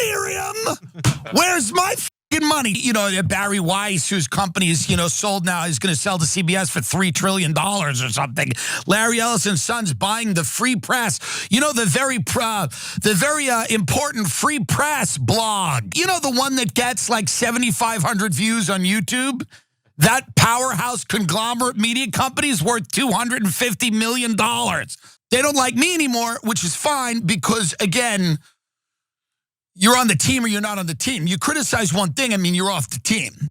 Miriam? Where's my money? You know, Bari Weiss, whose company is, sold now, is going to sell to CBS for $3 trillion or something. Larry Ellison's son's buying the Free Press. You know, the very important Free Press blog. You know, the one that gets like 7,500 views on YouTube? That powerhouse conglomerate media company is worth $250 million. They don't like me anymore, which is fine because, again, you're on the team or you're not on the team. You criticize one thing, I mean, you're off the team.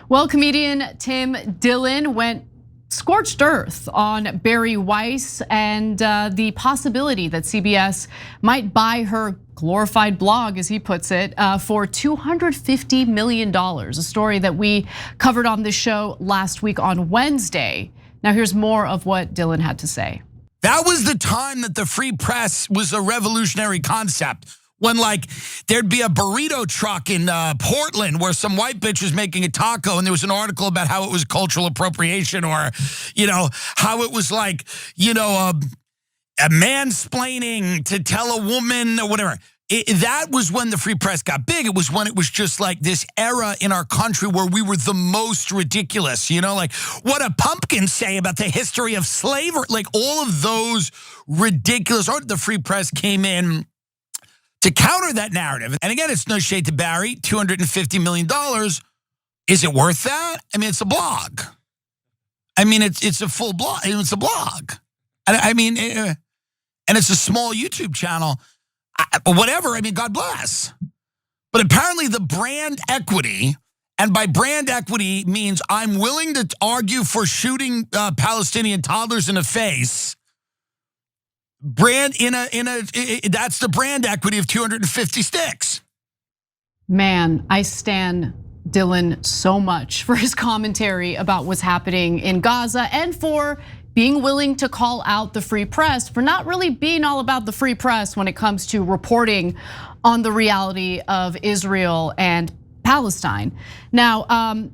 Well, comedian Tim Dillon went scorched earth on Bari Weiss and the possibility that CBS might buy her glorified blog, as he puts it, for $250 million. A story that we covered on this show last week on Wednesday. Now here's more of what Dillon had to say. That was the time that the free press was a revolutionary concept. When like there'd be a burrito truck in Portland where some white bitch was making a taco and there was an article about how it was cultural appropriation or, how it was like, a mansplaining to tell a woman or whatever. That was when the free press got big. It was when it was just like this era in our country where we were the most ridiculous, like what a pumpkin say about the history of slavery, like all of those ridiculous art. The free press came in to counter that narrative. And again, it's no shade to Bari, $250 million. Is it worth that? I mean, it's a blog. I mean, it's a full blog. It's a blog. I mean, and it's a small YouTube channel. Whatever, I mean, God bless. But apparently the brand equity, and by brand equity means I'm willing to argue for shooting Palestinian toddlers in the face. That's the brand equity of 250 sticks. Man, I stan Dillon so much for his commentary about what's happening in Gaza and for being willing to call out the free press for not really being all about the free press when it comes to reporting on the reality of Israel and Palestine. Now,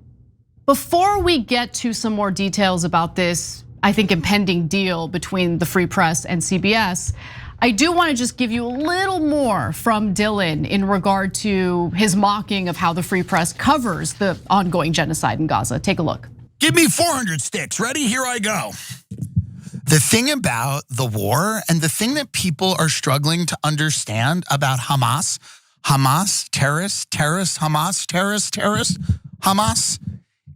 before we get to some more details about this, I think, impending deal between the free press and CBS, I do want to just give you a little more from Dillon in regard to his mocking of how the free press covers the ongoing genocide in Gaza. Take a look. Give me 400 sticks. Ready? Here I go. The thing about the war and the thing that people are struggling to understand about Hamas, terrorist, Hamas, terrorist, Hamas,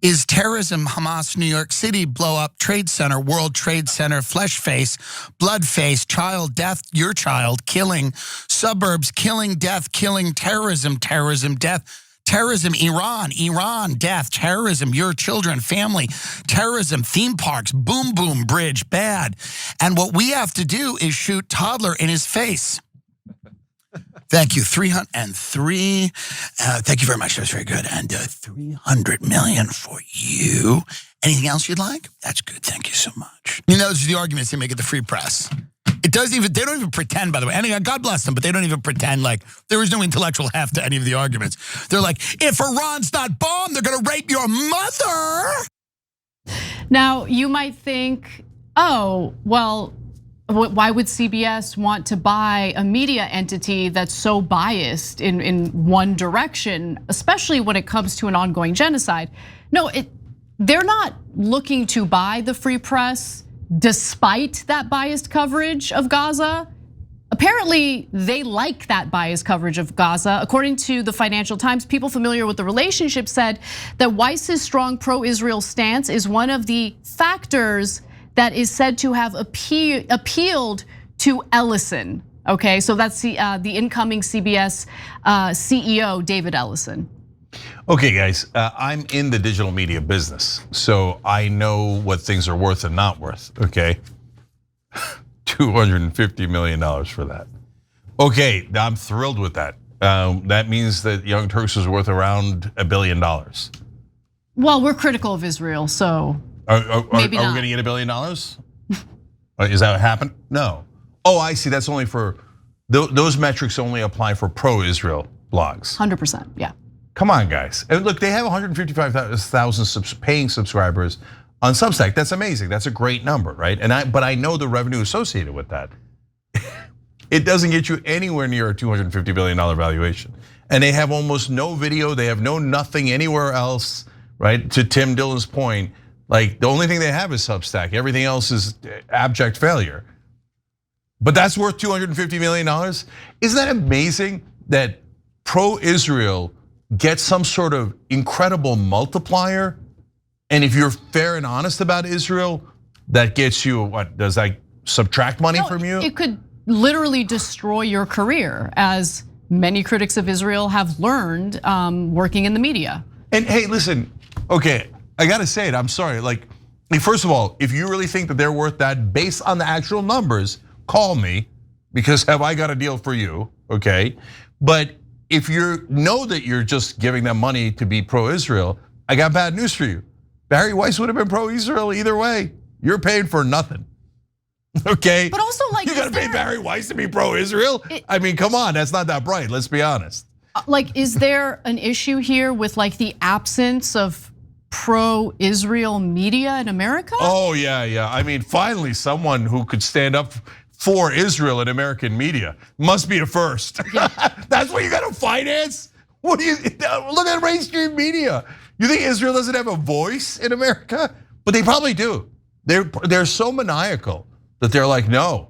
is terrorism. Hamas, New York City, blow up Trade Center, World Trade Center, flesh face, blood face, child death, your child, killing, suburbs, killing, death, killing, terrorism, death, terrorism, Iran, death, terrorism, your children, family, terrorism, theme parks, boom, boom, bridge, bad. And what we have to do is shoot toddler in his face. Thank you, 303. Thank you very much, that was very good. And 300 million for you. Anything else you'd like? That's good, thank you so much. Those are the arguments they make at the free press. They don't even pretend, by the way. And God bless them, but they don't even pretend like there is no intellectual heft to any of the arguments. They're like, if Iran's not bombed, they're gonna rape your mother. Now, you might think, oh, well, why would CBS want to buy a media entity that's so biased in one direction, especially when it comes to an ongoing genocide? No, they're not looking to buy the free press despite that biased coverage of Gaza. Apparently, they like that biased coverage of Gaza. According to the Financial Times, people familiar with the relationship said that Weiss's strong pro-Israel stance is one of the factors that is said to have appealed to Ellison. Okay, so that's the incoming CBS CEO, David Ellison. Okay, guys, I'm in the digital media business, so I know what things are worth and not worth, okay? $250 million for that. Okay, I'm thrilled with that. That means that Young Turks is worth around $1 billion. Well, we're critical of Israel, so maybe not. Are we gonna get $1 billion? Is that what happened? No. Oh, I see, that's only for, those metrics only apply for pro-Israel blogs. 100%, yeah. Come on, guys. And look, they have 155,000 paying subscribers on Substack. That's amazing. That's a great number, right? But I know the revenue associated with that. It doesn't get you anywhere near a $250 billion valuation. and they have almost no video. They have no nothing anywhere else, right? To Tim Dillon's point, like the only thing they have is Substack. Everything else is abject failure. But that's worth $250 million. Isn't that amazing that pro-Israel gets some sort of incredible multiplier? And if you're fair and honest about Israel, that gets you, what, does that subtract money from you? It could literally destroy your career, as many critics of Israel have learned working in the media. And hey, listen, okay, I gotta say it, I'm sorry. Like, first of all, if you really think that they're worth that based on the actual numbers, call me, because have I got a deal for you, okay? But if you know that you're just giving them money to be pro-Israel, I got bad news for you. Bari Weiss would have been pro-Israel either way. You're paying for nothing. Okay, but also, like, you gotta pay Bari Weiss to be pro-Israel. I mean, come on, that's not that bright. Let's be honest. Like, is there an issue here with like the absence of pro-Israel media in America? Oh yeah. I mean, finally, someone who could stand up for Israel in American media must be a first. Yeah. That's what you gotta finance. What do you look at mainstream media? You think Israel doesn't have a voice in America? But they probably do. They're so maniacal that they're like, no.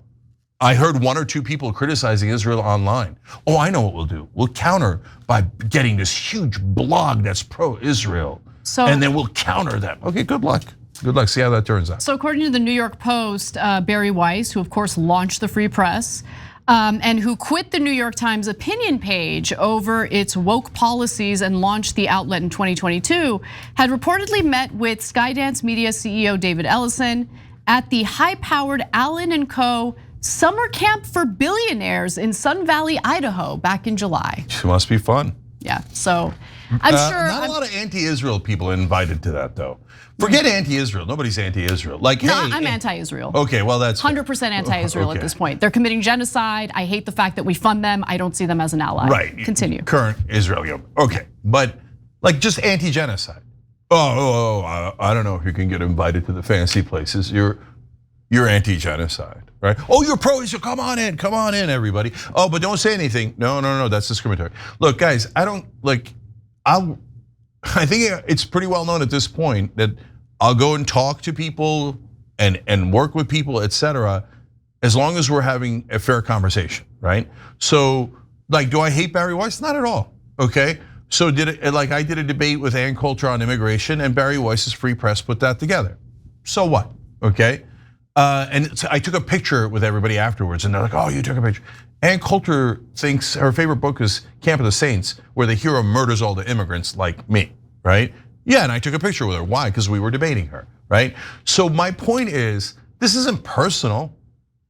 I heard one or two people criticizing Israel online. Oh, I know what we'll do. We'll counter by getting this huge blog that's pro-Israel. And then we'll counter them. Okay, good luck. Good luck, see how that turns out. So according to the New York Post, Bari Weiss, who of course launched the Free Press, and who quit the New York Times opinion page over its woke policies and launched the outlet in 2022, had reportedly met with Skydance Media CEO David Ellison at the high-powered Allen & Co. summer camp for billionaires in Sun Valley, Idaho back in July. It must be fun. Yeah, so I'm sure. Not a lot of anti-Israel people invited to that though. Forget anti-Israel, nobody's anti-Israel. Like, no, hey, I'm anti-Israel. Okay, well that's 100% anti-Israel at this point. They're committing genocide. I hate the fact that we fund them. I don't see them as an ally. Right. Continue. Current Israel. Okay, but like just anti-genocide. I don't know if you can get invited to the fancy places. You're anti-genocide, right? Oh, you're pro-Israel. Come on in, everybody. Oh, but don't say anything. No, that's discriminatory. Look, guys, I think it's pretty well known at this point that I'll go and talk to people and work with people, etc., as long as we're having a fair conversation, right? So, like, do I hate Bari Weiss? Not at all. Okay. So I did a debate with Ann Coulter on immigration, and Bari Weiss's Free Press put that together. So what? Okay. And so I took a picture with everybody afterwards, and they're like, "Oh, you took a picture." Ann Coulter thinks her favorite book is Camp of the Saints, where the hero murders all the immigrants like me, right? Yeah, and I took a picture with her. Why? Because we were debating her, right? So my point is, this isn't personal.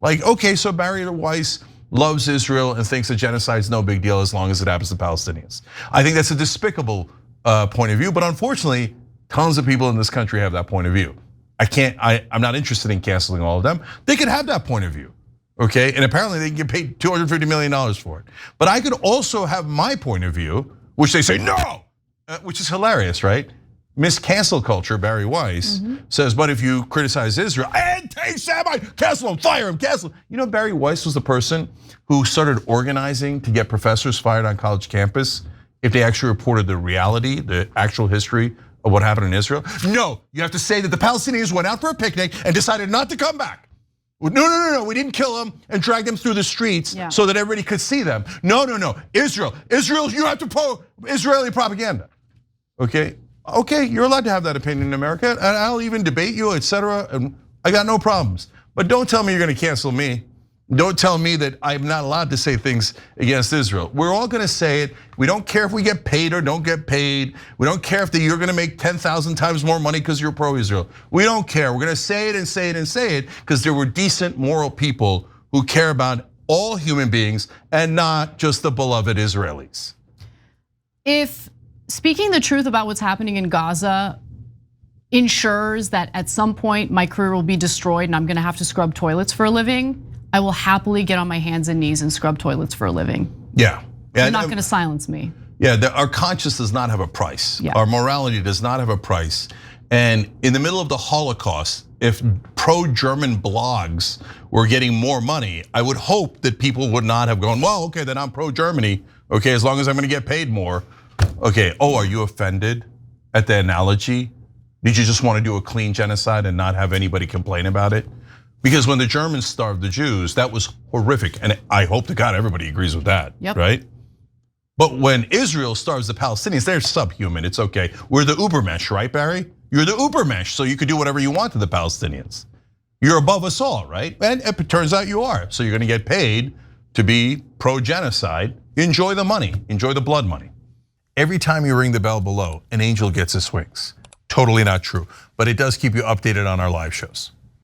Like, okay, so Bari Weiss loves Israel and thinks that genocide's no big deal as long as it happens to Palestinians. I think that's a despicable point of view, but unfortunately, tons of people in this country have that point of view. I'm not interested in canceling all of them. They could have that point of view, okay? And apparently they can get paid $250 million for it. But I could also have my point of view, which they say no, which is hilarious, right? Miss Cancel Culture, Bari Weiss, says, but if you criticize Israel, anti-Semite, cancel him, fire him, cancel him. You know, Bari Weiss was the person who started organizing to get professors fired on college campus if they actually reported the reality, the actual history of what happened in Israel. No, you have to say that the Palestinians went out for a picnic and decided not to come back. No, we didn't kill them and drag them through the streets so that everybody could see them. No, Israel, you have to pro-Israeli propaganda, okay? Okay, you're allowed to have that opinion in America, and I'll even debate you, etc. And I got no problems. But don't tell me you're gonna cancel me. Don't tell me that I'm not allowed to say things against Israel. We're all gonna say it. We don't care if we get paid or don't get paid. We don't care if you're gonna make 10,000 times more money because you're pro-Israel. We don't care. We're gonna say it and say it and say it because there were decent, moral people who care about all human beings and not just the beloved Israelis. If speaking the truth about what's happening in Gaza ensures that at some point my career will be destroyed and I'm gonna have to scrub toilets for a living, I will happily get on my hands and knees and scrub toilets for a living. Yeah. You're not gonna silence me. Yeah, our conscience does not have a price. Our morality does not have a price. And in the middle of the Holocaust, if pro-German blogs were getting more money, I would hope that people would not have gone, well, okay, then I'm pro-Germany, Okay, as long as I'm gonna get paid more. Okay, are you offended at the analogy? Did you just want to do a clean genocide and not have anybody complain about it? Because when the Germans starved the Jews, that was horrific. And I hope to God everybody agrees with that, right? But when Israel starves the Palestinians, they're subhuman, it's okay. We're the Ubermensch, right, Barry? You're the Ubermensch, so you could do whatever you want to the Palestinians. You're above us all, right? And it turns out you are. So you're gonna get paid to be pro-genocide. Enjoy the money, enjoy the blood money. Every time you ring the bell below, an angel gets his wings. Totally not true, but it does keep you updated on our live shows.